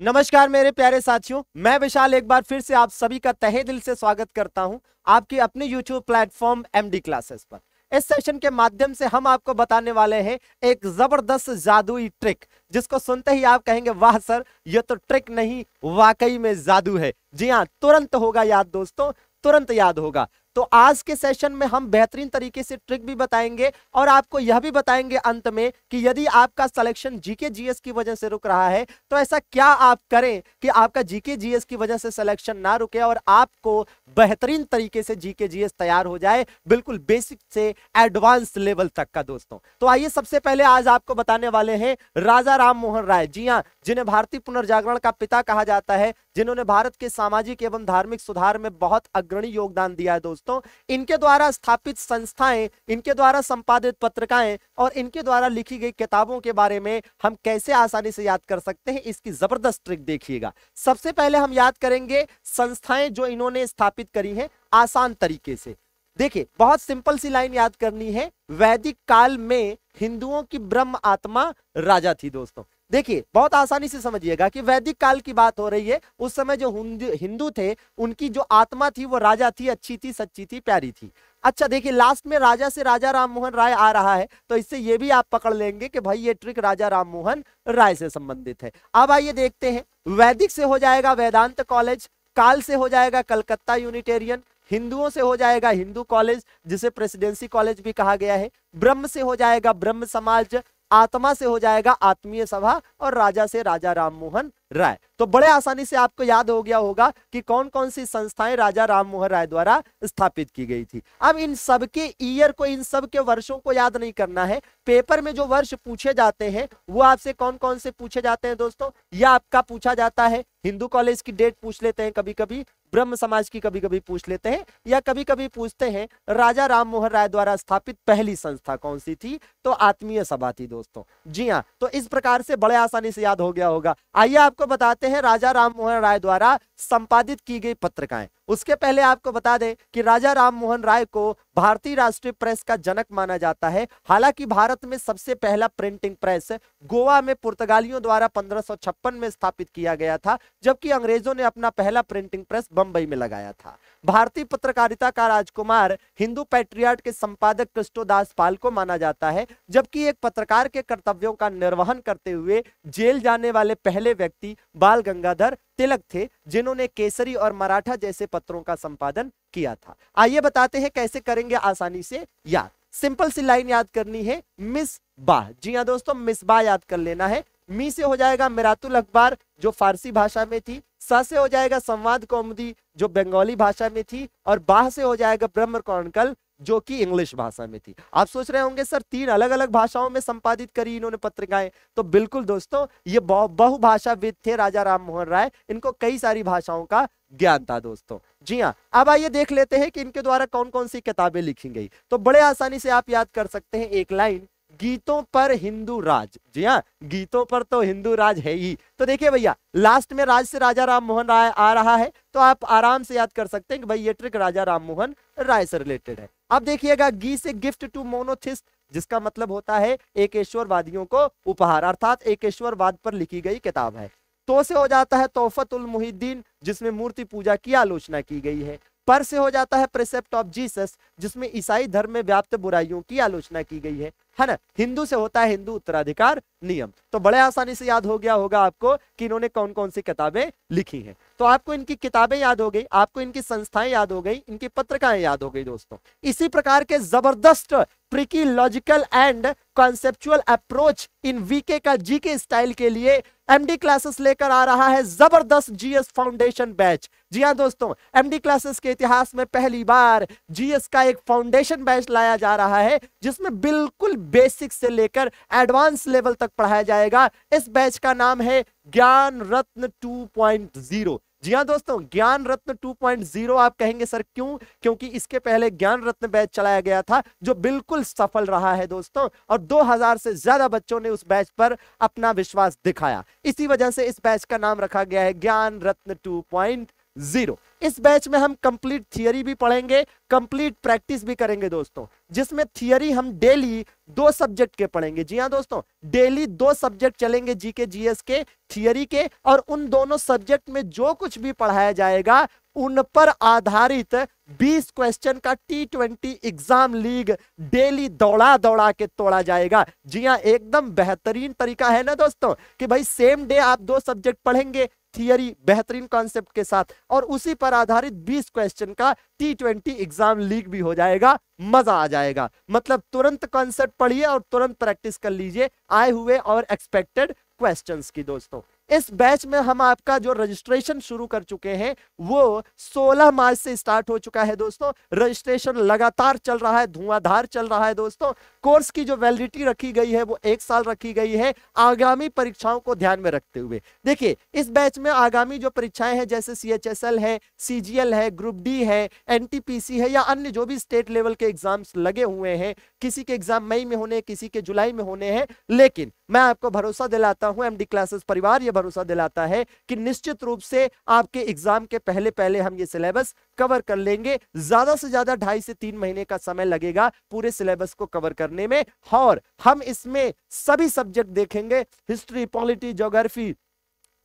नमस्कार मेरे प्यारे साथियों, मैं विशाल एक बार फिर से आप सभी का तहे दिल से स्वागत करता हूं आपकी अपने YouTube प्लेटफॉर्म एमडी क्लासेस पर। इस सेशन के माध्यम से हम आपको बताने वाले हैं एक जबरदस्त जादुई ट्रिक, जिसको सुनते ही आप कहेंगे वाह सर, ये तो ट्रिक नहीं वाकई में जादू है। जी हाँ, तुरंत होगा याद दोस्तों, तुरंत याद होगा। तो आज के सेशन में हम बेहतरीन तरीके से ट्रिक भी बताएंगे और आपको यह भी बताएंगे अंत में कि यदि आपका सिलेक्शन जीके जीएस की वजह से रुक रहा है तो ऐसा क्या आप करें कि आपका जीके जीएस की वजह से सिलेक्शन ना रुके और आपको बेहतरीन तरीके से जीके जीएस तैयार हो जाए, बिल्कुल बेसिक से एडवांस लेवल तक का दोस्तों। तो आइए सबसे पहले आज आपको बताने वाले हैं राजा राम मोहन राय। जी हाँ, जिन्हें भारतीय पुनर्जागरण का पिता कहा जाता है, जिन्होंने भारत के सामाजिक एवं धार्मिक सुधार में बहुत अग्रणी योगदान दिया है दोस्तों। इनके द्वारा स्थापित संस्थाएं, इनके द्वारा संपादित पत्रिकाएं और इनके द्वारा लिखी गई किताबों के बारे में हम कैसे आसानी से याद कर सकते हैं, इसकी जबरदस्त ट्रिक देखिएगा। सबसे पहले हम याद करेंगे संस्थाएं जो इन्होंने स्थापित करी हैं आसान तरीके से। देखिए, बहुत सिंपल सी लाइन याद करनी है। वैदिक काल में हिंदुओं की ब्रह्म आत्मा राजा थी दोस्तों। देखिए, बहुत आसानी से समझिएगा कि वैदिक काल की बात हो रही है। उस समय जो हिंदू थे, उनकी जो आत्मा थी वो राजा थी, अच्छी थी, सच्ची थी, प्यारी थी। अच्छा देखिए, लास्ट में राजा से राजा राम मोहन राय आ रहा है, तो इससे ये भी आप पकड़ लेंगे कि भाई ये ट्रिक राजा राम मोहन राय से संबंधित है। अब आइए देखते हैं। वैदिक से हो जाएगा वेदांत कॉलेज, काल से हो जाएगा कलकत्ता यूनिटेरियन, हिंदुओं से हो जाएगा हिंदू कॉलेज जिसे प्रेसिडेंसी कॉलेज भी कहा गया है, ब्रह्म से हो जाएगा ब्रह्म समाज, आत्मा से हो जाएगा आत्मीय सभा और राजा से राजा राम मोहन राय। तो बड़े आसानी से आपको याद हो गया होगा कि कौन कौन सी संस्थाएं राजा राम मोहन राय द्वारा स्थापित की गई थी। अब इन सब के ईयर को, इन सब के वर्षों को याद नहीं करना है। पेपर में जो वर्ष पूछे जाते हैं वो आपसे कौन कौन से पूछे जाते हैं दोस्तों। यह आपका पूछा जाता है, हिंदू कॉलेज की डेट पूछ लेते हैं कभी कभी, ब्रह्म समाज की कभी कभी पूछ लेते हैं, या कभी कभी पूछते हैं राजा राम मोहन राय द्वारा स्थापित पहली संस्था कौन सी थी, तो आत्मीय सभा थी दोस्तों। जी हाँ, तो इस प्रकार से बड़े आसानी से याद हो गया होगा। आइए आपको बताते हैं राजा राम मोहन राय द्वारा संपादित की गई पत्रिकाएं। उसके पहले आपको बता दें कि राजा राम मोहन राय को भारतीय राष्ट्रीय प्रेस का जनक माना जाता है। हालांकि भारत में सबसे पहला प्रिंटिंग प्रेस गोवा में पुर्तगालियों द्वारा 1556 में स्थापित किया गया था, जबकि अंग्रेजों ने अपना पहला प्रिंटिंग प्रेस बंबई में लगाया था। भारतीय पत्रकारिता का राजकुमार हिंदू पैट्रियट के संपादक कृष्णदास पाल को माना जाता है, जबकि एक पत्रकार के कर्तव्यों का निर्वहन करते हुए जेल जाने वाले पहले व्यक्ति बाल गंगाधर तिलक थे, जिन्होंने केसरी और मराठा जैसे पत्रों का संपादन किया था। आइए बताते हैं कैसे करेंगे आसानी से याद। सिंपल सी लाइन याद करनी है, मिसबाह। जी हाँ दोस्तों, मिसबाह याद कर लेना है। मी से हो जाएगा मिरातुल अखबार जो फारसी भाषा में थी, सा से हो जाएगा संवाद कौमुदी जो बंगाली भाषा में थी, और बाह से हो जाएगा ब्रह्म क्रॉनिकल जो कि इंग्लिश भाषा में थी। आप सोच रहे होंगे सर 3 अलग अलग भाषाओं में संपादित करी इन्होंने पत्रिकाएं, तो बिल्कुल दोस्तों, ये बहुभाषाविद थे राजा राम मोहन राय, इनको कई सारी भाषाओं का ज्ञान था दोस्तों। जी हाँ, अब आइए देख लेते हैं कि इनके द्वारा कौन कौन सी किताबें लिखी गई। तो बड़े आसानी से आप याद कर सकते हैं एक लाइन, गीतों पर हिंदू राज। जी हाँ, गीतों पर तो हिंदू राज है ही। तो देखिए भैया, लास्ट में राज से राजा राम मोहन राय आ रहा है, तो आप आराम से याद कर सकते हैं कि भाई ये ट्रिक राजा राम मोहन राय से रिलेटेड है। अब देखिएगा, गी से गिफ्ट टू मोनोथिस्ट, जिसका मतलब होता है एकेश्वरवादियों को उपहार, अर्थात एकेश्वरवाद पर लिखी गई किताब है। तो से हो जाता है तोहफतुल मुहिद्दीन, जिसमें मूर्ति पूजा की आलोचना की गई है। पर से हो जाता है प्रिसेप्ट ऑफ जीसस, जिसमें ईसाई धर्म में व्याप्त बुराइयों की आलोचना की गई है ना। हिंदू से होता है हिंदू उत्तराधिकार नियम। तो बड़े आसानी से याद हो गया होगा आपको कि इन्होंने कौन कौन सी किताबें लिखी हैं। तो आपको इनकी किताबें याद हो गई, आपको इनकी संस्थाएं याद हो गई, इनकी पत्रिकाएं याद हो गई दोस्तों। इसी प्रकार के जबरदस्त tricky, logical and conceptual approach इन वीके का जीके स्टाइल के लिए एमडी क्लासेस लेकर आ रहा है जबरदस्त जीएस फाउंडेशन बैच। जी हाँ दोस्तों, एमडी क्लासेस के इतिहास में पहली बार जीएस का एक फाउंडेशन बैच लाया जा रहा है, जिसमें बिल्कुल बेसिक से लेकर एडवांस लेवल तक पढ़ाया जाएगा। इस बैच का नाम है ज्ञान रत्न 2.0। जी हाँ दोस्तों, ज्ञान रत्न 2.0। आप कहेंगे सर क्यों? क्योंकि इसके पहले ज्ञान रत्न बैच चलाया गया था जो बिल्कुल सफल रहा है दोस्तों, और 2000 से ज्यादा बच्चों ने उस बैच पर अपना विश्वास दिखाया। इसी वजह से इस बैच का नाम रखा गया है ज्ञान रत्न 2.0। 0। इस बैच में हम कंप्लीट थियरी भी पढ़ेंगे, कंप्लीट प्रैक्टिस भी करेंगे दोस्तों, जिसमें थियरी हम डेली 2 सब्जेक्ट के पढ़ेंगे। जी हाँ दोस्तों, डेली 2 सब्जेक्ट चलेंगे, जीके जीएस के, थियरी के, और उन दोनों सब्जेक्ट में जो कुछ भी पढ़ाया जाएगा उन पर आधारित 20 क्वेश्चन का T20 एग्जाम लीग डेली दौड़ा दौड़ा के तोड़ा जाएगा। जी हाँ, एकदम बेहतरीन तरीका है ना दोस्तों कि भाई सेम डे आप 2 सब्जेक्ट पढ़ेंगे, थियरी बेहतरीन कॉन्सेप्ट के साथ, और उसी पर आधारित 20 क्वेश्चन का T20 एग्जाम लीग भी हो जाएगा। मजा आ जाएगा, मतलब तुरंत कॉन्सेप्ट पढ़िए और तुरंत प्रैक्टिस कर लीजिए आए हुए और एक्सपेक्टेड क्वेश्चंस की। दोस्तों इस बैच में हम आपका जो रजिस्ट्रेशन शुरू कर चुके हैं वो 16 मार्च से स्टार्ट हो चुका है दोस्तों। रजिस्ट्रेशन लगातार चल रहा है, धुआंधार चल रहा है दोस्तों। कोर्स की जो वैलिडिटी रखी गई है वो 1 साल रखी गई है, आगामी परीक्षाओं को ध्यान में रखते हुए। देखिए इस बैच में आगामी जो परीक्षाएं हैं जैसे CHSL है, CGL है, ग्रुप डी है, NTPC है, या अन्य जो भी स्टेट लेवल के एग्जाम्स लगे हुए हैं, किसी के एग्जाम मई में होने, किसी के जुलाई में होने हैं, लेकिन मैं आपको भरोसा दिलाता हूं, MD क्लासेस परिवार ये भरोसा दिलाता है कि निश्चित रूप से आपके एग्जाम के पहले पहले हम ये सिलेबस कवर कर लेंगे। ज्यादा से ज्यादा 2.5 से 3 महीने का समय लगेगा पूरे सिलेबस को कवर करने में, और हम इसमें सभी सब्जेक्ट देखेंगे, history, polity, geography,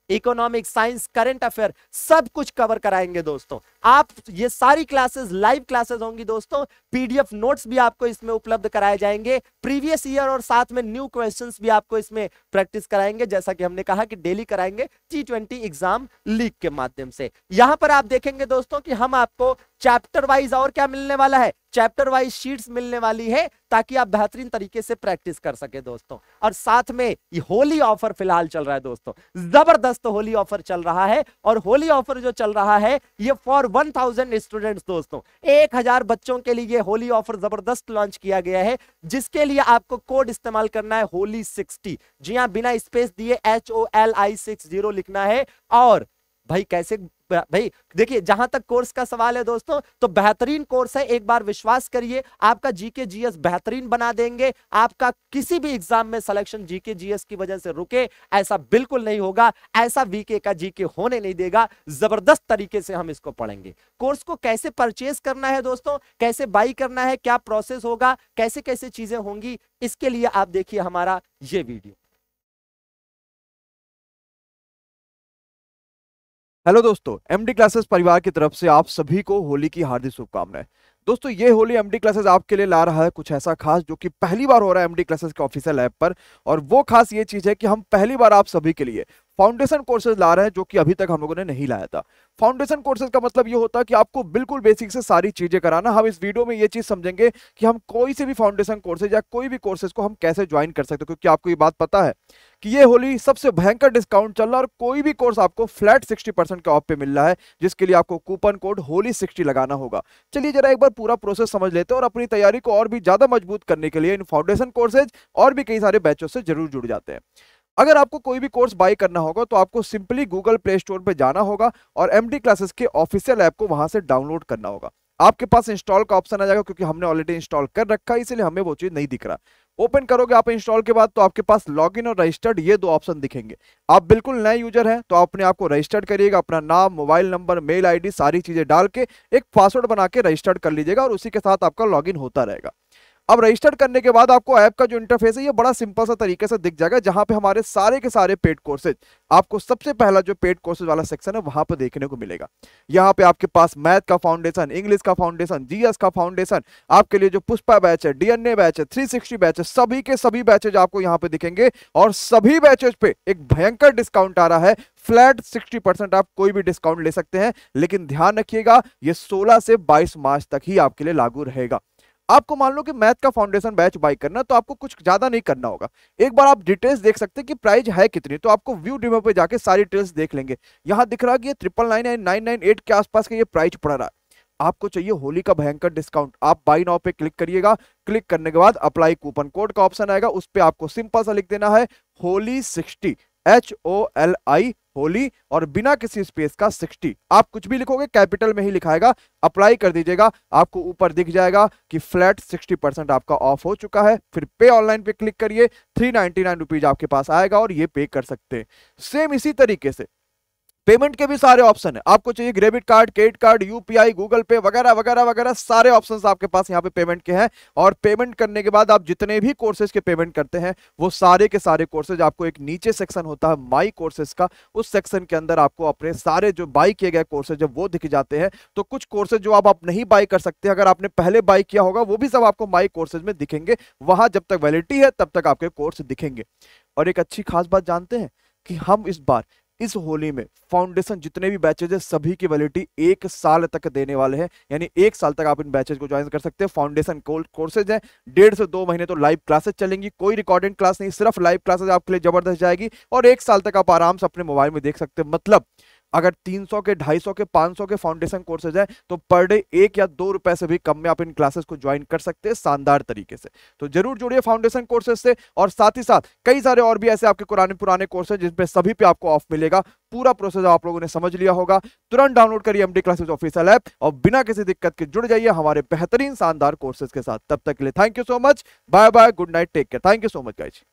economic, science, current affair, सब कुछ कवर कराएंगे दोस्तों। आप ये सारी क्लासेस लाइव क्लासेस होंगी दोस्तों। PDF नोट्स भी आपको इसमें उपलब्ध कराए जाएंगे, प्रीवियस ईयर और साथ में न्यू क्वेश्चंस भी आपको इसमें प्रैक्टिस कराएंगे, जैसा कि हमने कहा कि डेली कराएंगे T20 एग्जाम लीग के माध्यम से। यहां पर आप देखेंगे दोस्तों कि हम आपको चैप्टर वाइज और क्या मिलने वाला है, चैप्टर वाइज शीट्स मिलने वाली है, ताकि आप बेहतरीन तरीके से प्रैक्टिस कर सके दोस्तों। और साथ में ये होली ऑफर फिलहाल चल रहा है दोस्तों, जबरदस्त होली ऑफर चल रहा है। और होली ऑफर जो चल रहा है ये फॉर 1000 स्टूडेंट्स दोस्तों, 1000 बच्चों के लिए होली ऑफर जबरदस्त लॉन्च किया गया है, जिसके लिए आपको कोड इस्तेमाल करना है होली 60। जी हां, बिना स्पेस दिए HOLI 60 लिखना है। और भाई कैसे, भाई देखिए जहां तक कोर्स का सवाल है दोस्तों, तो बेहतरीन कोर्स है, एक बार विश्वास करिए, आपका जीके जीएस बेहतरीन बना देंगे। आपका किसी भी एग्जाम में सिलेक्शन जीके जीएस की वजह से रुके, ऐसा बिल्कुल नहीं होगा, ऐसा वीके का जीके होने नहीं देगा। जबरदस्त तरीके से हम इसको पढ़ेंगे। कोर्स को कैसे परचेज करना है दोस्तों, कैसे बाई करना है, क्या प्रोसेस होगा, कैसे कैसे चीजें होंगी, इसके लिए आप देखिए हमारा ये वीडियो। हेलो दोस्तों, एमडी क्लासेस परिवार की तरफ से आप सभी को होली की हार्दिक शुभकामनाएं। दोस्तों ये होली एमडी क्लासेस आपके लिए ला रहा है कुछ ऐसा खास जो कि पहली बार हो रहा है एमडी क्लासेस के ऑफिशियल ऐप पर। और वो खास ये चीज है कि हम पहली बार आप सभी के लिए फाउंडेशन कोर्सेज ला रहे हैं, जो कि अभी तक हम लोगों ने नहीं लाया था। फाउंडेशन कोर्सेज का मतलब ये होता है कि आपको बिल्कुल बेसिक से सारी चीजें कराना। हम इस वीडियो में ये चीज समझेंगे कि हम कोई से भी फाउंडेशन कोर्सेज या कोई भी कोर्सेज को हम कैसे ज्वाइन कर सकते हैं, क्योंकि आपको ये बात पता है कि ये होली सबसे भयंकर डिस्काउंट चल रहा है और कोई भी कोर्स आपको फ्लैट 60% के ऑफ पे मिल रहा है, जिसके लिए आपको कूपन कोड होली 60 लगाना होगा। चलिए जरा एक बार पूरा प्रोसेस समझ लेते हैं और अपनी तैयारी को और भी ज्यादा मजबूत करने के लिए इन फाउंडेशन कोर्सेज और भी कई सारे बैचों से जरूर जुड़ जाते हैं। अगर आपको कोई भी कोर्स बाय करना होगा तो आपको सिंपली गूगल प्ले स्टोर पे जाना होगा और एमडी क्लासेस के ऑफिशियल ऐप को वहां से डाउनलोड करना होगा। आपके पास इंस्टॉल का ऑप्शन आ जाएगा, क्योंकि हमने ऑलरेडी इंस्टॉल कर रखा है, इसलिए हमें वो चीज नहीं दिख रहा। ओपन करोगे आप इंस्टॉल के बाद तो आपके पास लॉगिन और रजिस्टर्ड ये 2 ऑप्शन दिखेंगे। आप बिल्कुल नए यूजर हैं तो आप अपने आप को रजिस्टर्ड करिएगा, अपना नाम, मोबाइल नंबर, मेल आईडी सारी चीजें डाल के एक पासवर्ड बना के रजिस्टर्ड कर लीजिएगा और उसी के साथ आपका लॉगिन होता रहेगा। अब रजिस्टर करने के बाद आपको ऐप का जो इंटरफेस है ये बड़ा सिंपल सा तरीके से दिख जाएगा, जहां पे हमारे सारे के सारे पेड कोर्सेज आपको सबसे पहला जो पेड कोर्सेज वाला सेक्शन है वहां पर देखने को मिलेगा। यहाँ पे आपके पास मैथ का फाउंडेशन, इंग्लिश का फाउंडेशन, जीएस का फाउंडेशन, आपके लिए जो पुष्पा बैच है, डीएनए बैच है, 360 बैच है, सभी के सभी बैचेज आपको यहाँ पे दिखेंगे। और सभी बैचेज पे एक भयंकर डिस्काउंट आ रहा है, फ्लैट 60%। आप कोई भी डिस्काउंट ले सकते हैं, लेकिन ध्यान रखिएगा ये 16 से 22 मार्च तक ही आपके लिए लागू रहेगा। आपको मान लो कि मैथ का फाउंडेशन बैच बाय करना, तो आपको कुछ ज्यादा नहीं करना होगा। एक बार आप डिटेल्स देख सकते हैं कि प्राइस है कितनी, तो आपको व्यू डेमो पे जाके सारी डिटेल्स देख लेंगे। यहां दिख रहा है कि ये 999 के आसपास का ये प्राइस पड़ रहा है। आपको चाहिए होली का भयंकर डिस्काउंट, आप बाय नाउ पे क्लिक करिएगा। क्लिक करने के बाद अप्लाई कूपन कोड का ऑप्शन आएगा, उस पर आपको सिंपल सा लिख देना है होली 60, HOLI होली, और बिना किसी स्पेस का 60। आप कुछ भी लिखोगे कैपिटल में ही लिखाएगा, अप्लाई कर दीजिएगा। आपको ऊपर दिख जाएगा कि फ्लैट 60% आपका ऑफ हो चुका है। फिर पे ऑनलाइन पे क्लिक करिए, 399 रुपीज आपके पास आएगा और ये पे कर सकते हैं। सेम इसी तरीके से पेमेंट के भी सारे ऑप्शन है, आपको चाहिए debit card, credit card, UPI, Google पे वगैरह वगैरह वगैरह, सारे ऑप्शंस आपके पास यहाँ पे पेमेंट के हैं। और पेमेंट करने के बाद आप जितने भी कोर्सेज के पेमेंट करते हैं वो सारे के सारे कोर्सेज आपको एक नीचे सेक्शन होता है माई कोर्सेज का, उस सेक्शन के अंदर आपको अपने सारे जो बाई किए गए कोर्सेज जब वो दिख जाते हैं। तो कुछ कोर्सेज जो आप नहीं बाई कर सकते, अगर आपने पहले बाई किया होगा वो भी सब आपको माई कोर्सेज में दिखेंगे, वहां जब तक वैलिडिटी है तब तक आपके कोर्स दिखेंगे। और एक अच्छी खास बात जानते हैं कि हम इस बार इस होली में फाउंडेशन जितने भी बैचेज है सभी की वैलिडिटी 1 साल तक देने वाले हैं, यानी 1 साल तक आप इन बैचेज को ज्वाइन कर सकते हैं। फाउंडेशन कोर्सेज हैं, 1.5 से 2 महीने तो लाइव क्लासेस चलेंगी, कोई रिकॉर्डिंग क्लास नहीं, सिर्फ लाइव क्लासेज आपके लिए जबरदस्त जाएगी। और 1 साल तक आप आराम से अपने मोबाइल में देख सकते हैं। मतलब अगर 300 के, 250 के, 500 के फाउंडेशन कोर्सेज हैं तो पर डे 1 या 2 रुपए से भी कम में आप इन क्लासेस को ज्वाइन कर सकते हैं शानदार तरीके से। तो जरूर जुड़िए फाउंडेशन कोर्सेज से। और साथ ही साथ कई सारे और भी ऐसे आपके पुराने कोर्सेज जिसपे सभी पे आपको ऑफ मिलेगा। पूरा प्रोसेस आप लोगों ने समझ लिया होगा। तुरंत डाउनलोड करिए एमडी क्लासेस ऑफिशियल ऐप और बिना किसी दिक्कत के जुड़ जाइए हमारे बेहतरीन शानदार कोर्सेज के साथ। तब तक के लिए thank you so much, bye bye, good night, take care, thank you so much guys.